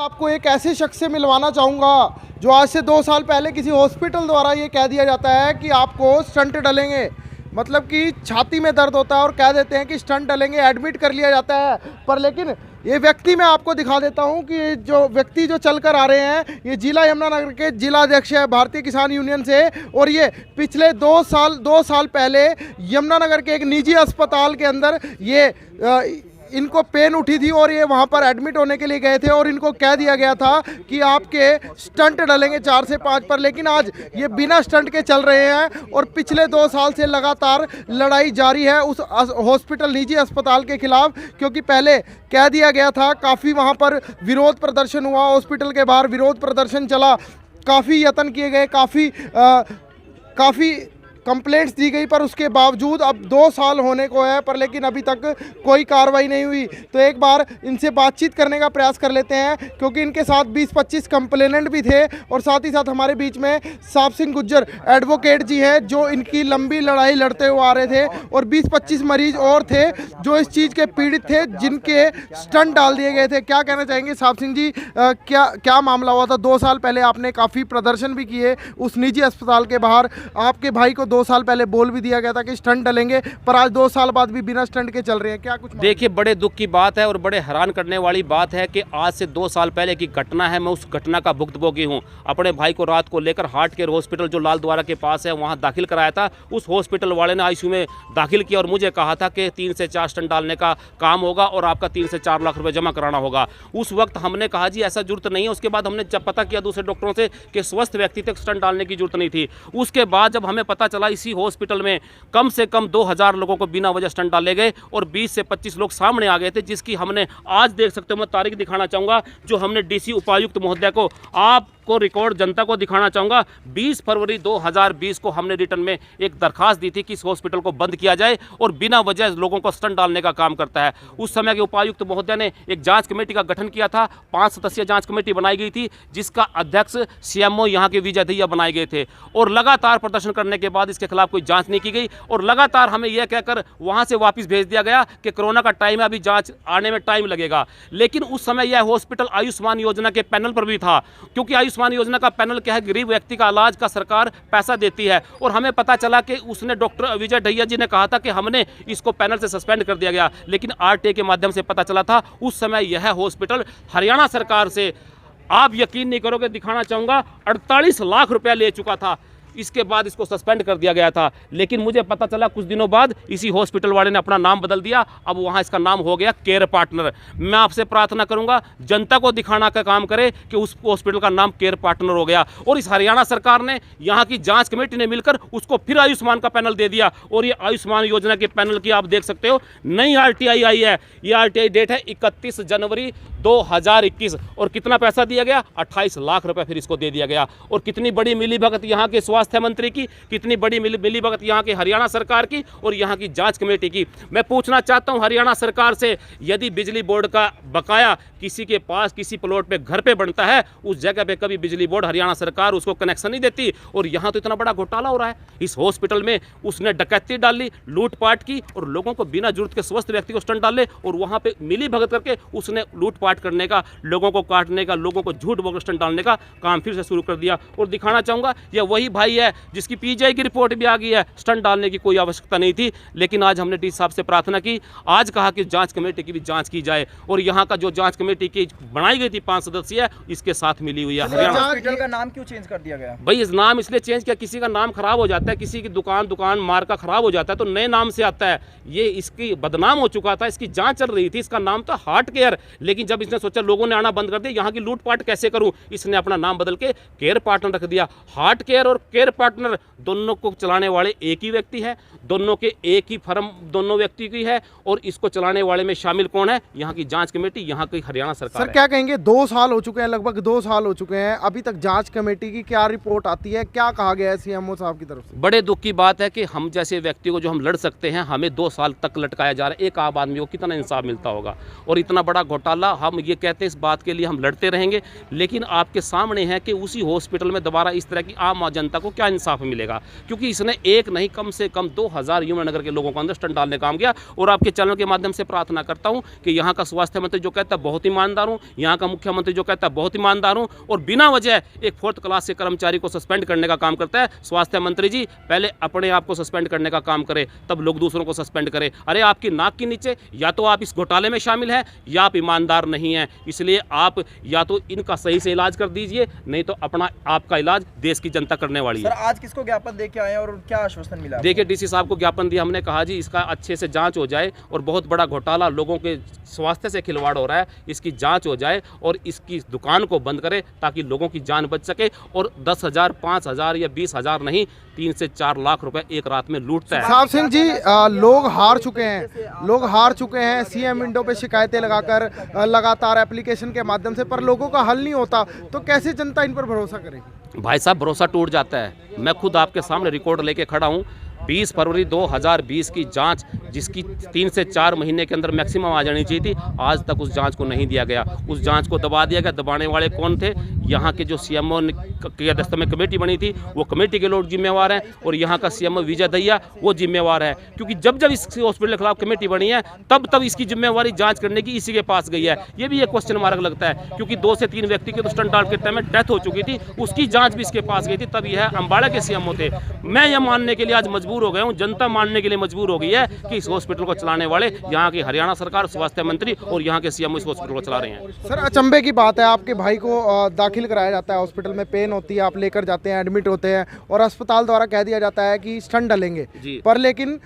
आपको एक ऐसे शख्स से मिलवाना चाहूँगा जो आज से 2 साल पहले किसी हॉस्पिटल द्वारा ये कह दिया जाता है कि आपको स्टंट डलेंगे, मतलब कि छाती में दर्द होता है और कह देते हैं कि स्टंट डलेंगे, एडमिट कर लिया जाता है। पर लेकिन ये व्यक्ति मैं आपको दिखा देता हूँ कि ये जो व्यक्ति जो चल कर आ रहे हैं ये जिला यमुनानगर के जिला अध्यक्ष है भारतीय किसान यूनियन से, और ये पिछले 2 साल पहले यमुनानगर के एक निजी अस्पताल के अंदर ये इनको पेन उठी थी और ये वहाँ पर एडमिट होने के लिए गए थे और इनको कह दिया गया था कि आपके स्टंट डलेंगे 4 से 5 पर, लेकिन आज ये बिना स्टंट के चल रहे हैं और पिछले 2 साल से लगातार लड़ाई जारी है उस हॉस्पिटल निजी अस्पताल के खिलाफ, क्योंकि पहले कह दिया गया था, काफ़ी वहाँ पर विरोध प्रदर्शन हुआ, हॉस्पिटल के बाहर विरोध प्रदर्शन चला, काफ़ी यत्न किए गए, काफ़ी कंप्लेंट्स दी गई, पर उसके बावजूद अब 2 साल होने को है पर लेकिन अभी तक कोई कार्रवाई नहीं हुई। तो एक बार इनसे बातचीत करने का प्रयास कर लेते हैं, क्योंकि इनके साथ 20-25 कंप्लेनेंट भी थे और साथ ही साथ हमारे बीच में साहब सिंह गुज्जर एडवोकेट जी हैं जो इनकी लंबी लड़ाई लड़ते हुए आ रहे थे, और 20-25 मरीज और थे जो इस चीज़ के पीड़ित थे जिनके स्टंट डाल दिए गए थे। क्या कहना चाहेंगे साहब सिंह जी, क्या मामला हुआ था? 2 साल पहले आपने काफ़ी प्रदर्शन भी किए उस निजी अस्पताल के बाहर, आपके भाई को 2 साल पहले बोल भी दिया गया था कि स्टंट डलेंगे, पर आज 2 साल बाद भी बिना स्टंट के चल रहे हैं। क्या कुछ देखिए, बड़े दुख की बात है और बड़े हैरान करने वाली बात है कि आज से 2 साल पहले की घटना है। मैं उस घटना का भुक्तभोगी हूँ। अपने भाई को रात को लेकर हार्ट केयर हॉस्पिटल जो लाल द्वारा के पास है वहाँ दाखिल कराया था। उस हॉस्पिटल वाले ने आईसीयू में दाखिल किया और मुझे कहा था कि 3 से 4 स्टंट डालने का काम होगा और आपका 3 से 4 लाख रुपये जमा कराना होगा। उस वक्त हमने कहा जी ऐसा जरूरत नहीं है। उसके बाद हमने जब पता किया दूसरे डॉक्टरों से कि स्वस्थ व्यक्ति तक स्टंट डालने की जरूरत नहीं थी। उसके बाद जब हमें पता चला इसी हॉस्पिटल में कम से कम 2000 लोगों को बिना वजह स्टंट डाले गए और 20 से 25 लोग सामने आ गए थे, जिसकी हमने आज देख सकते हो, मैं तारीख दिखाना चाहूँगा जो हमने डीसी उपायुक्त महोदय को आपको रिकॉर्ड जनता को दिखाना चाहूँगा। 20 फरवरी 2020 को हमने रिटर्न में एक दरखास्त दी थी कि इस हॉस्पिटल को बंद किया जाए और बिना वजह लोगों को स्टंट डालने का काम करता है। उस समय के उपायुक्त महोदय ने एक जांच कमेटी का गठन किया था। 5 सदस्यीय जांच कमेटी बनाई गई थी जिसका अध्यक्ष सीएमओ यहाँ के विजय दहिया बनाए गए थे, और लगातार प्रदर्शन करने के बाद इसके खिलाफ कोई जांच नहीं की गई और लगातार हमें यह कहकर वहाँ से वापस भेज दिया गया कि कोरोना का टाइम है, अभी जाँच आने में टाइम लगेगा। लेकिन उस समय यह हॉस्पिटल आयुष्मान योजना के पैनल पर भी था, क्योंकि आयुष्मान योजना का पैनल क्या है, गरीब व्यक्ति का इलाज का सरकार पैसा देती है। और हमें पता चला कि उसने डॉक्टर विजय दहिया जी ने कहा था कि हमने इसको पैनल से सस्पेंड कर दिया गया, लेकिन आरटीआई के माध्यम से पता चला था उस समय यह हॉस्पिटल हरियाणा सरकार से, आप यकीन नहीं करोगे, दिखाना चाहूँगा, 48 लाख रुपया ले चुका था। इसके बाद इसको सस्पेंड कर दिया गया था, लेकिन मुझे पता चला कुछ दिनों बाद इसी हॉस्पिटल वाले ने अपना नाम बदल दिया। अब वहाँ इसका नाम हो गया केयर पार्टनर। मैं आपसे प्रार्थना करूँगा जनता को दिखाना का काम करे कि उस हॉस्पिटल का नाम केयर पार्टनर हो गया, और इस हरियाणा सरकार ने, यहाँ की जांच कमेटी ने मिलकर उसको फिर आयुष्मान का पैनल दे दिया। और ये आयुष्मान योजना के पैनल की आप देख सकते हो नई आरटीआई आई है। ये आरटीआई डेट है 31 जनवरी 2021 और कितना पैसा दिया गया, 28 लाख रुपए फिर इसको दे दिया गया। और कितनी बड़ी मिलीभगत यहाँ के स्वास्थ्य मंत्री की, कितनी बड़ी मिलीभगत यहाँ के हरियाणा सरकार की और यहाँ की जांच कमेटी की। मैं पूछना चाहता हूँ हरियाणा सरकार से, यदि बिजली बोर्ड का बकाया किसी के पास किसी प्लॉट पे घर पे बनता है, उस जगह पे कभी बिजली बोर्ड हरियाणा सरकार उसको कनेक्शन नहीं देती। और यहाँ तो इतना बड़ा घोटाला हो रहा है। इस हॉस्पिटल में उसने डकैती डाली, लूटपाट की और लोगों को बिना जरूरत के स्वस्थ व्यक्ति को स्टंट डाले, और वहाँ पे मिलीभगत करके उसने लूटपाट करने का, लोगों को काटने का, लोगों को झूठ बोलकर स्टंट डालने का काम फिर से शुरू कर दिया। और दिखाना चाहूँगा यह वही भाई है जिसकी पीजीआई की रिपोर्ट भी आ गई है। स्टंट डालने की कोई आवश्यकता नहीं थी, लेकिन आज हमने डी साहब से प्रार्थना की, आज कहा कि जांच कमेटी की भी जांच की जाए, और यहाँ का जो जांच कमेटी की बनाई गई थी 5 सदस्यीय, इसके साथ मिली हुई है। हॉस्पिटल का नाम क्यों चेंज कर दिया गया? भाई इस नाम इसलिए चेंज किया, किसी का नाम खराब हो जाता है, किसी की दुकान मार्का खराब हो जाता है तो नए नाम से आता है। ये इसकी बदनाम हो चुका था, इसकी जांच चल रही थी, इसका नाम था हार्ट केयर, लेकिन जब इसने सोचा लोगों ने आना बंद कर दिया, यहाँ की लूटपाट कैसे करूं, इसने अपना नाम बदल के केयर पार्टनर रख दिया। हार्ट केयर और केयर पार्टनर दोनों को चलाने वाले एक ही व्यक्ति है, दोनों के एक ही फर्म दोनों व्यक्ति की है, और इसको चलाने वाले में शामिल कौन है, यहाँ की जांच कमेटी, यहाँ की हरियाणा सरकार। सर क्या कहेंगे, 2 साल हो चुके हैं, लगभग 2 साल हो चुके हैं, अभी तक जांच कमेटी की क्या रिपोर्ट आती है, क्या कहा गया है सीएमओ साहब की तरफ से? बड़े दुख की बात है कि हम जैसे व्यक्ति को जो हम लड़ सकते हैं, हमें 2 साल तक लटकाया जा रहा है। एक आम आदमी को कितना इंसाफ मिलता होगा? और इतना बड़ा घोटाला, हम ये कहते हैं इस बात के लिए हम लड़ते रहेंगे, लेकिन आपके सामने है कि उसी हॉस्पिटल में दोबारा इस तरह की आम जनता को को क्या इंसाफ मिलेगा? क्योंकि इसने एक नहीं कम से कम 2000 यमुनानगर के लोगों को अंदर स्टंट डालने का काम किया। और आपके चैनल के माध्यम से प्रार्थना करता हूं कि यहाँ का स्वास्थ्य मंत्री जो कहता है बहुत ईमानदार हूँ, यहाँ का मुख्यमंत्री जो कहता है बहुत ईमानदार हूँ, और बिना वजह एक 4th क्लास के कर्मचारी को सस्पेंड करने का काम करता है। स्वास्थ्य मंत्री जी पहले अपने आप को सस्पेंड करने का काम करें, तब लोग दूसरों को सस्पेंड करें। अरे आपकी नाक के नीचे या तो आप इस घोटाले में शामिल हैं या आप ईमानदार नहीं हैं। इसलिए आप या तो इनका सही से इलाज कर दीजिए, नहीं तो अपना आपका इलाज देश की जनता करने वाली है। सर आज किसको ज्ञापन दे के आए हैं और क्या आश्वासन मिला? देखिए डीसी साहब को ज्ञापन दिया, हमने कहा जी इसका अच्छे से जांच हो जाए और बहुत बड़ा घोटाला लोगों के स्वास्थ्य से खिलवाड़ हो रहा है, इसकी जांच हो जाए और इसकी दुकान को बंद करे ताकि लोगों की जान बच सके। और 10,000, 5,000 या 20,000 नहीं, 3 से 4 लाख रुपए एक रात में लूटता है। साहब सिंह जी, लोग हार चुके हैं सीएम विंडो पे शिकायतें लगाकर, लगातार एप्लीकेशन के माध्यम से, पर लोगों का हल नहीं होता, तो कैसे जनता इन पर भरोसा करेगी? भाई साहब भरोसा टूट जाता है। मैं खुद आपके सामने रिकॉर्ड लेके खड़ा हूँ। 20 फरवरी 2020 की जांच, जिसकी 3 से 4 महीने के अंदर मैक्सिमम आ जानी चाहिए थी, आज तक उस जांच को नहीं दिया गया। उस जांच को दबा दिया गया। दबाने वाले कौन थे? यहाँ के जो सीएमओ की अध्यक्षता में कमेटी बनी थी, वो कमेटी के लोग जिम्मेवार हैं, और यहाँ का सीएमओ विजय दहिया वो जिम्मेवार है। क्योंकि जब जब इस हॉस्पिटल के खिलाफ कमेटी बनी है, तब इसकी जिम्मेवारी जाँच करने की इसी के पास गई है। ये भी एक क्वेश्चन मार्क लगता है, क्योंकि 2 से 3 व्यक्ति के तो स्टंट डाल के टाइम में डेथ हो चुकी थी, उसकी जाँच भी इसके पास गई थी। तब यह अम्बाड़ा के सीएमओ थे। मैं यह मानने के लिए आज मजबूर हो गया हूँ, जनता मानने के लिए मजबूर हो गई है कि इस हॉस्पिटल को चलाने वाले यहाँ की हरियाणा सरकार, स्वास्थ्य मंत्री और यहाँ के सीएमओ इस हॉस्पिटल को चला रहे हैं। सर अचंभे की बात है, आपके भाई को दाखिल कराया जाता है हॉस्पिटल में, पेन होती है, आप लेकर जाते हैं, एडमिट होते हैं, और अस्पताल द्वारा कह दिया जाता है कि स्टंट डलेंगे, पर लेकिन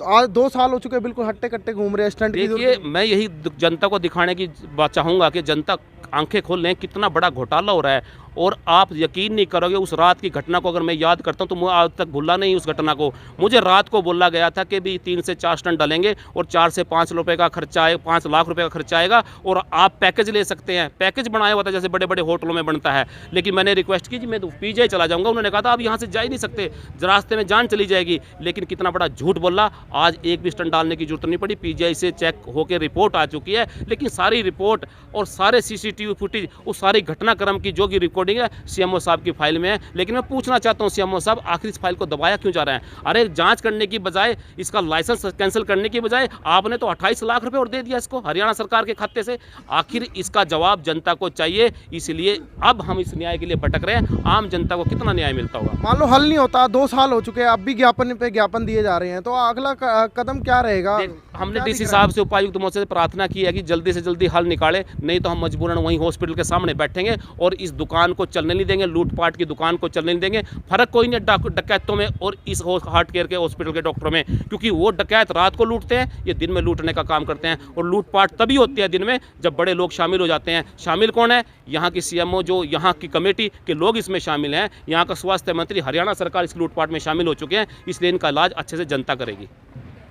आज 2 साल हो चुके हैं, बिल्कुल हट्टे कट्टे घूम रहे हैं स्टंट की। देखिए मैं यही जनता को दिखाने की बात चाहूँगा कि जनता आंखें खोल लें, कितना बड़ा घोटाला हो रहा है। और आप यकीन नहीं करोगे, उस रात की घटना को अगर मैं याद करता हूं तो मैं आज तक भूला नहीं उस घटना को। मुझे रात को बोला गया था कि भी 3 से 4 स्टंट डलेंगे और 4 से 5 रुपए का खर्चा आएगा, 5 लाख रुपए का खर्चा आएगा, और आप पैकेज ले सकते हैं। पैकेज बनाया हुआ था जैसे बड़े बड़े होटलों में बनता है। लेकिन मैंने रिक्वेस्ट की जी मैं तो पीजीआई चला जाऊँगा, उन्होंने कहा था आप यहाँ से जा ही नहीं सकते, रास्ते में जान चली जाएगी। लेकिन कितना बड़ा झूठ बोला, आज एक भी स्टंट डालने की जरूरत नहीं पड़ी। पीजीआई से चेक होकर रिपोर्ट आ चुकी है, लेकिन सारी रिपोर्ट और सारे सीसीटीवी फुटेज, उस सारी घटनाक्रम की जो की रिकॉर्डिंग है सीएमओ साहब की फाइल में है। लेकिन मैं पूछना चाहता हूं सीएमओ साहब, आखिर इस फाइल को दबाया क्यों जा रहे हैं? अरे जांच करने की बजाय, इसका लाइसेंस कैंसिल करने की बजाय आपने तो 28 लाख रुपए और दे दिया इसको हरियाणा सरकार के खाते से। आखिर इसका जवाब जनता को चाहिए। इसलिए अब हम इस न्याय के लिए भटक रहे हैं। आम जनता को कितना न्याय मिलता होगा? मान लो हल नहीं होता, 2 साल हो चुके हैं, अब भी ज्ञापन पे ज्ञापन दिए जा रहे हैं, तो अगला कदम क्या रहेगा? हमने डीसी साहब से, उपायुक्त महोदय से प्रार्थना की है कि जल्दी से जल्दी हल निकाले, नहीं तो हम मजबूरन वहीं हॉस्पिटल के सामने बैठेंगे और इस दुकान को चलने नहीं देंगे, लूटपाट की दुकान को चलने नहीं देंगे। फर्क कोई नहीं डकैतों में और इस हार्ट केयर के हॉस्पिटल के डॉक्टरों में, क्योंकि वो डकैत रात को लूटते हैं, ये दिन में लूटने का काम करते हैं। और लूटपाट तभी होती है दिन में जब बड़े लोग शामिल हो जाते हैं। शामिल कौन है? यहाँ की सीएमओ, जो यहाँ की कमेटी के लोग इसमें शामिल हैं, यहाँ का स्वास्थ्य मंत्री, हरियाणा सरकार इस लूटपाट में शामिल हो चुके हैं। इसलिए इनका इलाज अच्छे से जनता करेगी।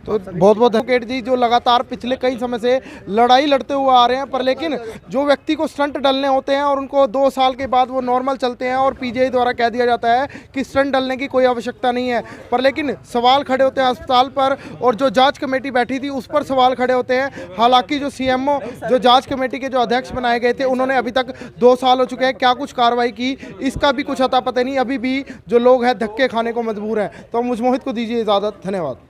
तो बहुत बहुत एडवोकेट जी, जो लगातार पिछले कई समय से लड़ाई लड़ते हुए आ रहे हैं, पर लेकिन जो व्यक्ति को स्टंट डलने होते हैं और उनको 2 साल के बाद वो नॉर्मल चलते हैं और पीजीआई द्वारा कह दिया जाता है कि स्टंट डलने की कोई आवश्यकता नहीं है, पर लेकिन सवाल खड़े होते हैं अस्पताल पर, और जो जांच कमेटी बैठी थी उस पर सवाल खड़े होते हैं। हालांकि जो सीएमओ, जो जांच कमेटी के जो अध्यक्ष बनाए गए थे, उन्होंने अभी तक 2 साल हो चुके हैं, क्या कुछ कार्रवाई की इसका भी कुछ अता पता नहीं। अभी भी जो लोग हैं धक्के खाने को मजबूर हैं। तो मुझ मोहित को दीजिए इजाज़त, धन्यवाद।